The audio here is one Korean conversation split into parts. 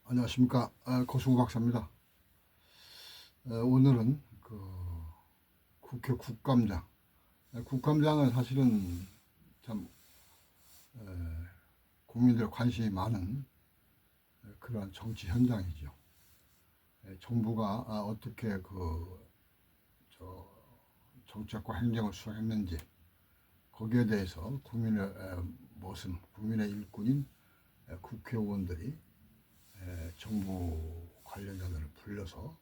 안녕하십니까. 고승우 박사입니다. 오늘은 국회 국감장. 국감장은 사실은 참 국민들의 관심이 많은 그러한 정치 현장이죠. 정부가 어떻게 정책과 행정을 수행했는지 거기에 대해서 국민의 모습, 국민의 일꾼인 국회의원들이 정부 관련자들을 불러서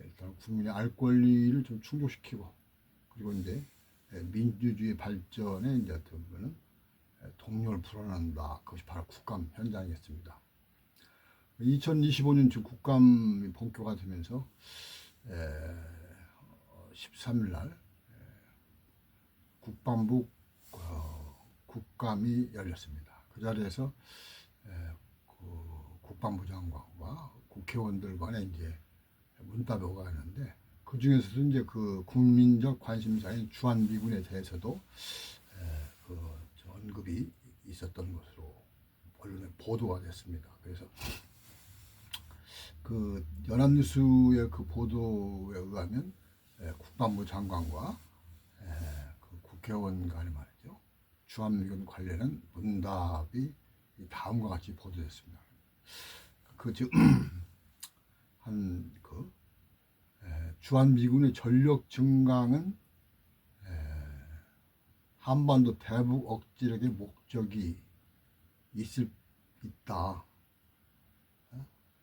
일단 국민의 알 권리를 좀 충족시키고, 그리고 이제 민주주의 발전에 이제 어떻게 보면은 동력을 불어넣는다. 그것이 바로 국감 현장이었습니다. 2025년 지금 국감이 본격화되면서 13일 날 국방부 국감이 열렸습니다. 그 자리에서 국방부 장관과 국회의원들 간에 이제 문답이 오가는데, 그 중에서도 이제 그 국민적 관심사인 주한미군에 대해서도 언급이 있었던 것으로 언론에 보도가 됐습니다. 그래서 그 연합뉴스의 그 보도에 의하면 국방부 장관과 그 국회의원 간에 말이죠, 주한미군 관련한 문답이 다음과 같이 보도됐습니다. 즉 주한미군의 전력 증강은 한반도 대북 억지력의 목적이 있다.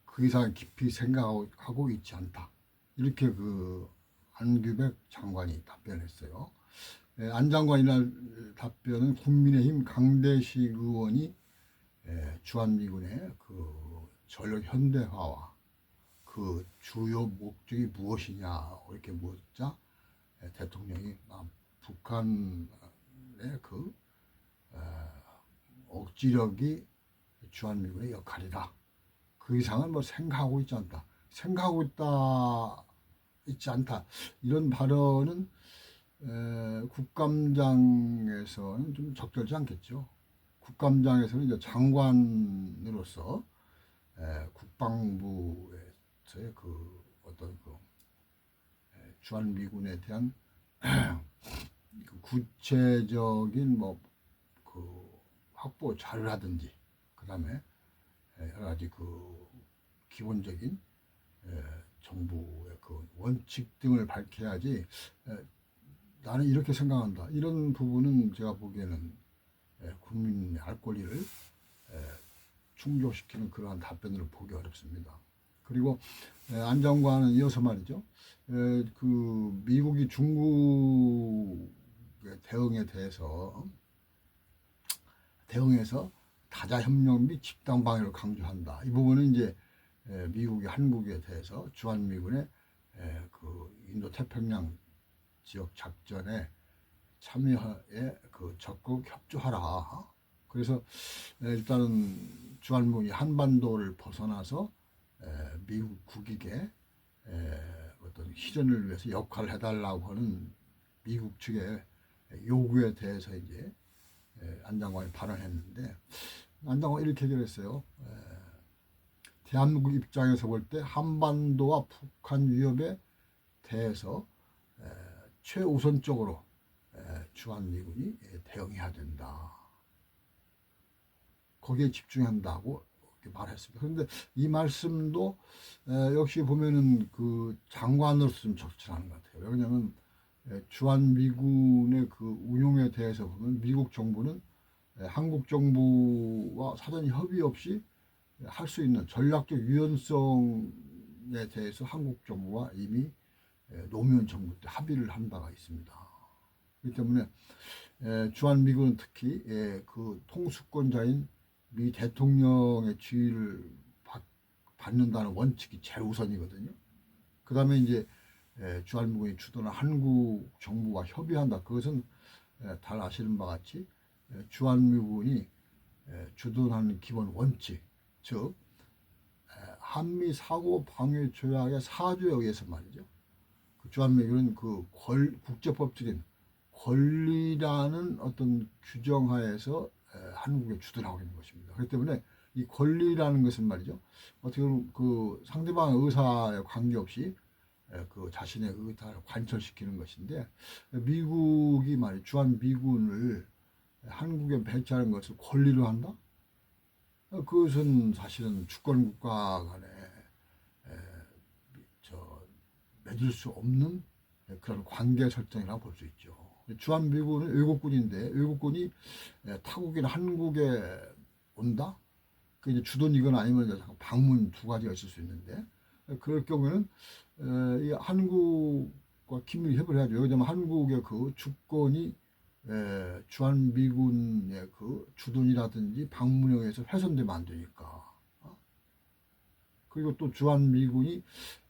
그 이상 깊이 생각하고 있지 않다. 이렇게 안규백 장관이 답변했어요. 안 장관이날 답변은 국민의힘 강대식 의원이 주한미군의 전력 현대화와 그 주요 목적이 무엇이냐 이렇게 묻자, 대통령이 북한의 억지력이 주한미군의 역할이다. 그 이상은 뭐 생각하고 있지 않다. 생각하고 있지 않다. 이런 발언은 국감장에서는 좀 적절치 않겠죠. 국감장에서는 이제 장관으로서 국방부에서의 주한미군에 대한 구체적인 확보 자료라든지, 그 다음에 여러 가지 기본적인 정부의 원칙 등을 밝혀야지, 나는 이렇게 생각한다, 이런 부분은 제가 보기에는 국민의 알 권리를 충족시키는 그러한 답변으로 보기 어렵습니다. 그리고 안 장관은 이어서 말이죠, 미국이 중국의 대응해서 다자협력 및 집단 방위를 강조한다. 이 부분은 이제 미국이 한국에 대해서 주한미군의 인도 태평양 지역 작전에 참여에 적극 협조하라. 그래서 일단은 주한미군이 한반도를 벗어나서 미국 국익의 어떤 실현을 위해서 역할을 해달라고 하는 미국 측의 요구에 대해서 이제 안 장관이 발언했는데, 안 장관이 이렇게 얘기했어요. 대한민국 입장에서 볼 때 한반도와 북한 위협에 대해서 최우선적으로 주한미군이 대응해야 된다. 거기에 집중한다고 이렇게 말했습니다. 그런데 이 말씀도 역시 보면은 장관으로서 좀 적절치 않은 것 같아요. 왜냐하면 주한미군의 운용에 대해서 보면 미국 정부는 한국 정부와 사전에 협의 없이 할 수 있는 전략적 유연성에 대해서 한국 정부와 이미 노무현 정부 때 합의를 한 바가 있습니다. 그렇기 때문에 주한미군은 특히 통수권자인 미 대통령의 지위를 받는다는 원칙이 최우선이거든요. 그 다음에 이제 주한미군이 주도하는 한국 정부와 협의한다. 그것은 잘 아시는 바와 같이 주한미군이 주도하는 기본 원칙, 즉 한미 사고 방해 조약의 4조에 의해서 말이죠, 주한미군은 국제법적인 권리라는 어떤 규정하에서 한국에 주도를 하고 있는 것입니다. 그렇기 때문에 이 권리라는 것은 말이죠. 어떻게 보면 그 상대방의 의사에 관계없이 그 자신의 의사를 관철시키는 것인데, 미국이 말이 주한 미군을 한국에 배치하는 것을 권리로 한다? 그것은 사실은 주권 국가 간에 맺을 수 없는 그런 관계 설정이라고 볼 수 있죠. 주한 미군은 외국군인데 외국군이 타국이나 한국에 온다? 그 이제 주둔이거나 아니면 이제 방문 두 가지가 있을 수 있는데, 그럴 경우에는 이 한국과 긴밀히 협의를 해야죠. 왜냐하면 한국의 그 주권이 주한 미군의 그 주둔이라든지 방문에 의해서 훼손되면 안 되니까. 그리고 또 주한 미군이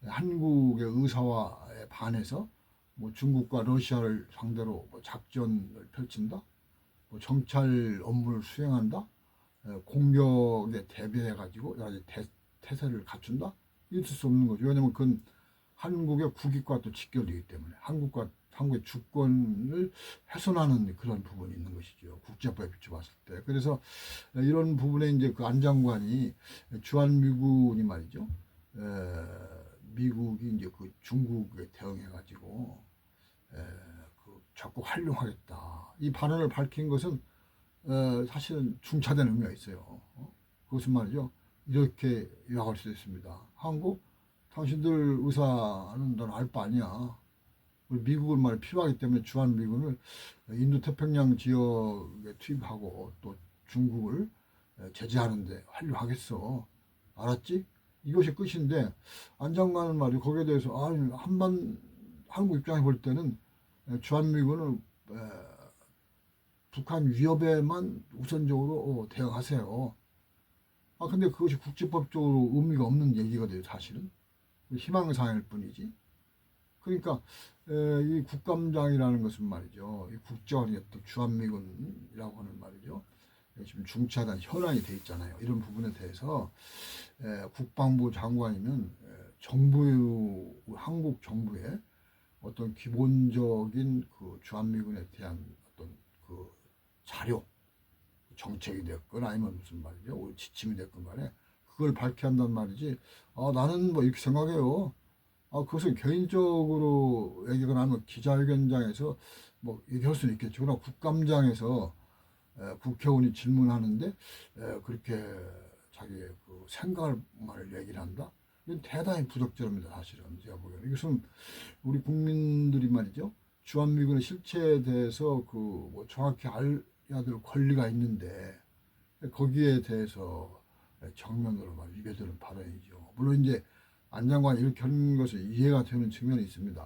한국의 의사와에 반해서 뭐 중국과 러시아를 상대로 뭐 작전을 펼친다, 뭐 정찰 업무를 수행한다, 공격에 대비해 가지고 여러 가지 태세를 갖춘다, 있을 수 없는 거죠. 왜냐하면 그건 한국의 국익과 또 직결되기 때문에 한국의 주권을 훼손하는 그런 부분이 있는 것이죠. 국제법에 비춰봤을 때. 그래서 이런 부분에 이제 그 안 장관이 주한미군이 말이죠. 미국이 이제 그 중국에 대응해가지고 그 적극 활용하겠다. 이 발언을 밝힌 것은 사실은 중차대한 의미가 있어요. 그것은 말이죠. 이렇게 요약할 수 있습니다. 한국, 당신들 의사는 넌 알 바 아니야. 우리 미국을 말 필요하기 때문에 주한미군을 인도태평양 지역에 투입하고 또 중국을 제재하는데 활용하겠어. 알았지? 이것이 끝인데, 안 장관은 말이죠. 거기에 대해서 한국 입장에 볼 때는 주한미군은 북한 위협에만 우선적으로 대응하세요. 근데 그것이 국제법적으로 의미가 없는 얘기가 돼요, 사실은. 희망사항일 뿐이지. 그러니까 이 국감장이라는 것은 말이죠. 이 국정원이 또 주한미군이라고 하는 말이죠. 지금 중차단 현안이 돼 있잖아요. 이런 부분에 대해서 국방부 장관이면 한국 정부의 어떤 기본적인 그 주한미군에 대한 어떤 그 자료, 정책이 됐건 아니면 무슨 말이죠, 지침이 됐건 간에 그걸 밝혀야 한단 말이지. 나는 뭐 이렇게 생각해요. 그것은 개인적으로 얘기거나 아니면 기자회견장에서 뭐 얘기할 수는 있겠죠. 그러나 국감장에서 국회의원이 질문하는데 그렇게 자기의 그 생각을 얘기를 한다? 이건 대단히 부적절합니다, 사실은. 제가 보기에는. 이것은 우리 국민들이 말이죠. 주한미군의 실체에 대해서 그뭐 정확히 알아야 될 권리가 있는데 거기에 대해서 정면으로 말 위배되는 발언이죠. 물론 이제 안 장관이 이렇게 하는 것은 이해가 되는 측면이 있습니다.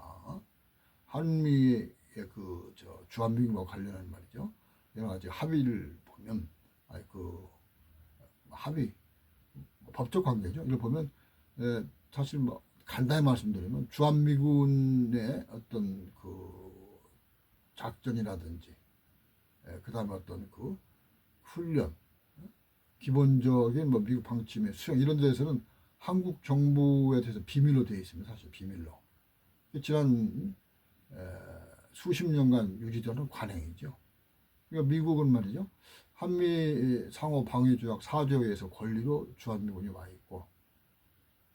한미의 그 주한미군과 관련한 말이죠. 여러 가지 합의를 보면, 그 합의 법적 관계죠. 이걸 보면 사실 뭐 간단히 말씀드리면 주한미군의 어떤 그 작전이라든지 그 다음에 어떤 그 훈련, 기본적인 뭐 미국 방침의 수행 이런 데에서는 한국 정부에 대해서 비밀로 되어 있습니다. 사실 비밀로. 지난 수십 년간 유지되는 관행이죠. 그러니까 미국은 말이죠. 한미 상호 방위 조약 4조에서 권리로 주한미군이 와 있고,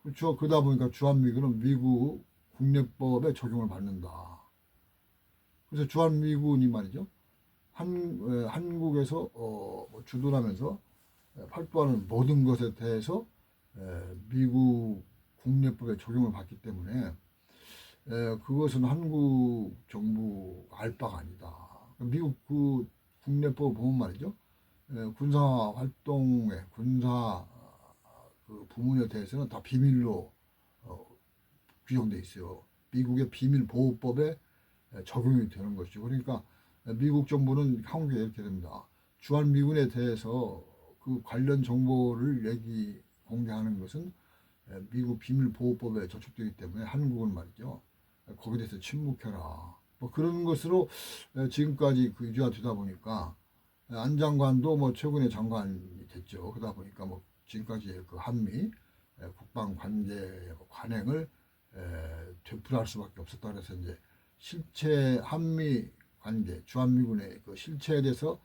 그러다 보니까 주한미군은 미국 국내법에 적용을 받는다. 그래서 주한미군이 말이죠. 한국에서 주둔하면서 활동하는 모든 것에 대해서 미국 국내법에 적용을 받기 때문에 그것은 한국 정부 알 바가 아니다. 미국 그 국내법 보면 말이죠. 군사 활동의 군사 그 부문에 대해서는 다 비밀로 규정돼 있어요. 미국의 비밀보호법에 적용이 되는 것이죠. 그러니까 미국 정부는 한국에 이렇게 됩니다. 주한미군에 대해서 그 관련 정보를 공개하는 것은 미국 비밀보호법에 저촉되기 때문에 한국은 말이죠. 거기에 대해서 침묵해라. 뭐 그런 것으로 지금까지 그 유지가 되다 보니까 안 장관도 뭐 최근에 장관이 됐죠. 그러다 보니까 뭐 지금까지 그 한미 국방 관계의 관행을 되풀이할 수밖에 없었다. 그래서 이제 실체 한미 관계, 주한미군의 그 실체에 대해서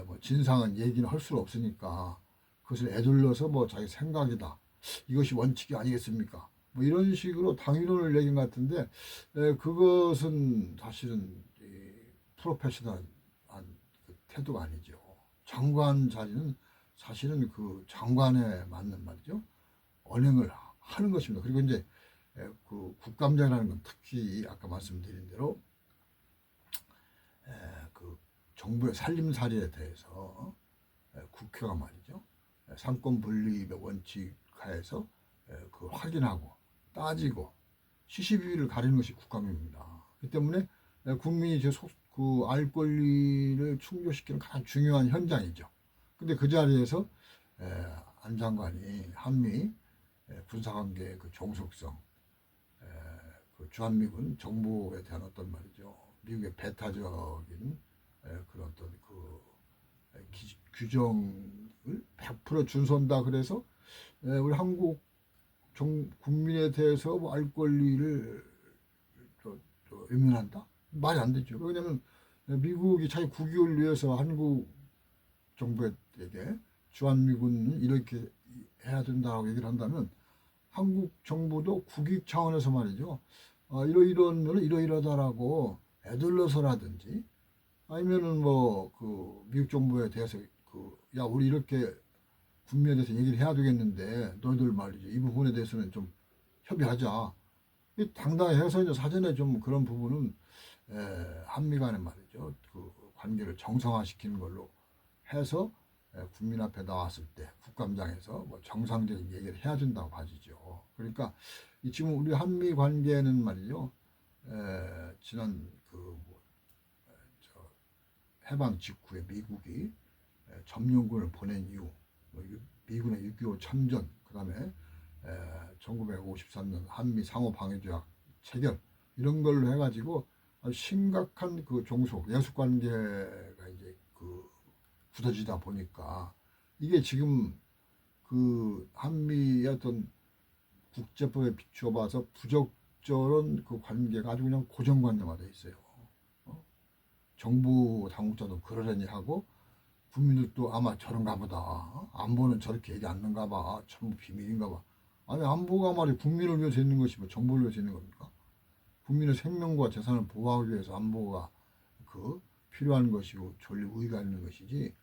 뭐 진상은 얘기는 할 수가 없으니까 그것을 에둘러서 뭐 자기 생각이다. 이것이 원칙이 아니겠습니까? 뭐 이런 식으로 당위론을 내긴 것 같은데 그것은 사실은 프로페셔널한 그 태도가 아니죠. 장관 자리는 사실은 그 장관에 맞는 말이죠. 언행을 하는 것입니다. 그리고 이제 그 국감장이라는 건 특히 아까 말씀드린 대로 그 정부의 살림살이에 대해서 국회가 말이죠. 상권 분립의 원칙 하에서 그 확인하고 따지고 시시비비를 가리는 것이 국감입니다. 그 때문에 국민이 그 알 권리를 충족시키는 가장 중요한 현장이죠. 근데 그 자리에서 안 장관이 한미 군사관계의 그 종속성, 그 주한미군 정보에 대한 어떤 말이죠. 미국의 배타적인 그런 어떤 그 규정을 100% 준수한다 그래서 우리 한국 국민에 대해서 뭐 알 권리를 외면한다? 말이 안 되죠. 왜냐하면 미국이 자기 국익을 위해서 한국 정부에게 주한미군은 이렇게 해야 된다고 얘기를 한다면 한국 정부도 국익 차원에서 말이죠. 이러이러면 이러이러다라고 애들러서라든지 아니면은 뭐 그 미국 정부에 대해서 야 우리 이렇게 국민에 대해서 얘기를 해야 되겠는데 너희들 말이죠. 이 부분에 대해서는 좀 협의하자. 당당해서 이제 사전에 좀 그런 부분은 한미 간에 말이죠. 그 관계를 정상화시키는 걸로 해서 국민 앞에 나왔을 때 국감장에서 뭐 정상적인 얘기를 해야 된다고 봐지죠. 그러니까 지금 우리 한미 관계는 말이죠. 지난 뭐 해방 직후에 미국이 점령군을 보낸 이후 미군의 6.25 참전 그 다음에 1953년 한미 상호방위조약 체결 이런 걸로 해가지고 아주 심각한 그 종속 예수관계가 이제 그 굳어지다 보니까 이게 지금 그 한미의 어떤 국제법에 비추어 봐서 부적절한 그 관계가 아주 그냥 고정관념화돼 있어요. 정부 당국자도 그러려니 하고 국민들도 아마 저런가 보다. 안보는 저렇게 얘기 않는가 봐. 전부 비밀인가 봐. 아니 안보가 말이 국민을 위해서 있는 것이 뭐 정부를 위해서 있는 겁니까? 국민의 생명과 재산을 보호하기 위해서 안보가 그 필요한 것이고 존립 의의가 있는 것이지.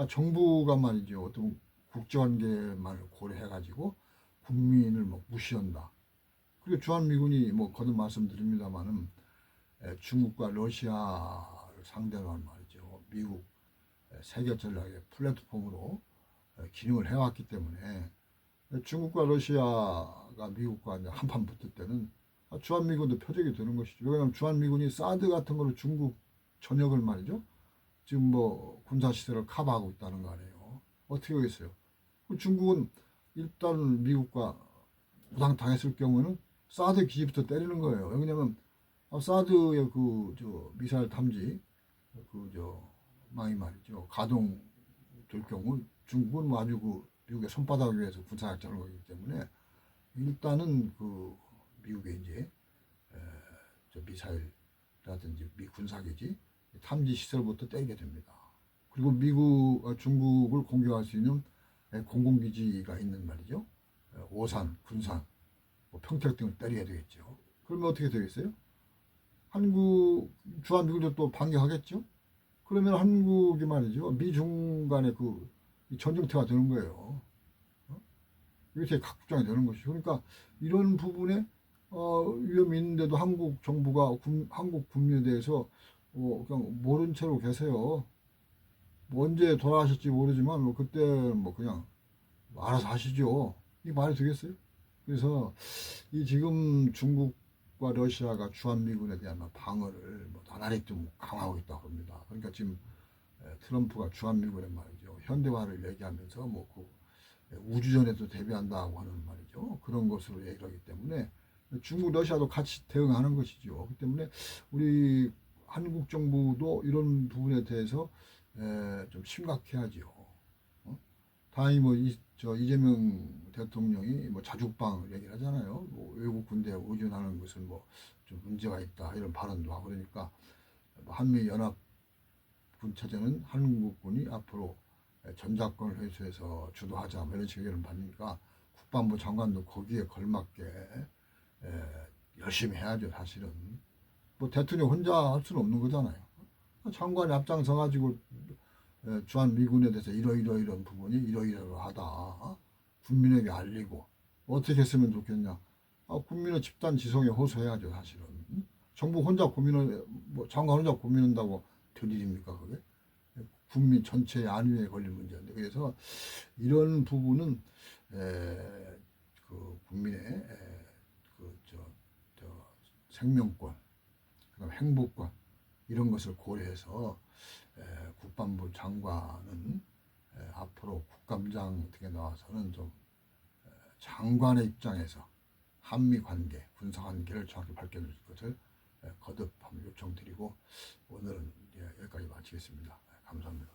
정부가 말이죠. 어떤 국제관계만을 고려해가지고 국민을 뭐 무시한다. 그리고 주한미군이 뭐 거듭 말씀드립니다만은 중국과 러시아를 상대로 한 말이죠. 미국 세계 전략의 플랫폼으로 기능을 해왔기 때문에 중국과 러시아가 미국과 한판 붙을 때는 주한미군도 표적이 되는 것이죠. 왜냐하면 주한미군이 사드 같은 거로 중국 전역을 말이죠. 지금 뭐 군사시설을 커버하고 있다는 거 아니에요. 어떻게 하겠어요? 중국은 일단 미국과 우당당했을 경우는 사드 기지부터 때리는 거예요. 왜냐하면 사드의 그 미사일 탐지 망이 말이죠. 가동될 경우 중국은 뭐 아주 그 미국의 손바닥 위에서 군사작전을 하기 때문에 일단은 그 미국의 이제 미사일이라든지 미 군사기지 탐지 시설부터 때리게 됩니다. 그리고 중국을 공격할 수 있는 공공기지가 있는 말이죠. 오산, 군산, 뭐 평택 등을 때려야 되겠죠. 그러면 어떻게 되겠어요? 주한미군도 또 반격하겠죠? 그러면 한국이 말이죠. 미중 간의 그 전쟁터가 되는 거예요. 이렇게 각국장이 되는 것이죠. 그러니까 이런 부분에 위험이 있는데도 한국 정부가 한국 국민에 대해서 그냥 모른 채로 계세요. 뭐 언제 돌아가실지 모르지만 뭐 그때 뭐 그냥 알아서 하시죠. 이 말이 되겠어요? 그래서 이 지금 중국과 러시아가 주한미군에 대한 방어를 뭐 나날이 좀 강화하고 있다고 합니다. 그러니까 지금 트럼프가 주한미군의 말이죠. 현대화를 얘기하면서 뭐 그 우주전에도 대비한다고 하는 말이죠. 그런 것으로 얘기를 하기 때문에 중국, 러시아도 같이 대응하는 것이죠. 그렇기 때문에 우리 한국 정부도 이런 부분에 대해서 좀 심각해야죠. 다행히 뭐 이재명 대통령이 뭐 자주방 얘기를 하잖아요. 뭐 외국 군대에 의존하는 것은 뭐 좀 문제가 있다 이런 발언도 하고 그러니까 한미 연합 군 체제는 한국군이 앞으로 전작권을 회수해서 주도하자 뭐 이런 식의 의견을 받으니까 국방부 장관도 거기에 걸맞게 열심히 해야죠. 사실은 뭐 대통령 혼자 할 수는 없는 거잖아요. 장관이 앞장서 가지고 주한 미군에 대해서 이런 부분이 이러이러하다 국민에게 알리고 어떻게 했으면 좋겠냐. 국민의 집단 지성에 호소해야죠. 사실은 정부 혼자 고민을 뭐 장관 혼자 고민한다고 될 일입니까 그게? 국민 전체의 안위에 걸린 문제인데 그래서 이런 부분은 그 국민의 저 생명권, 그다음 행복권 이런 것을 고려해서 국방부 장관은 앞으로 국감장 등에 나와서는 좀 장관의 입장에서 한미 관계, 군사 관계를 정확히 밝혀줄 것을 거듭 한번 요청드리고 오늘은 여기까지 마치겠습니다. 감사합니다.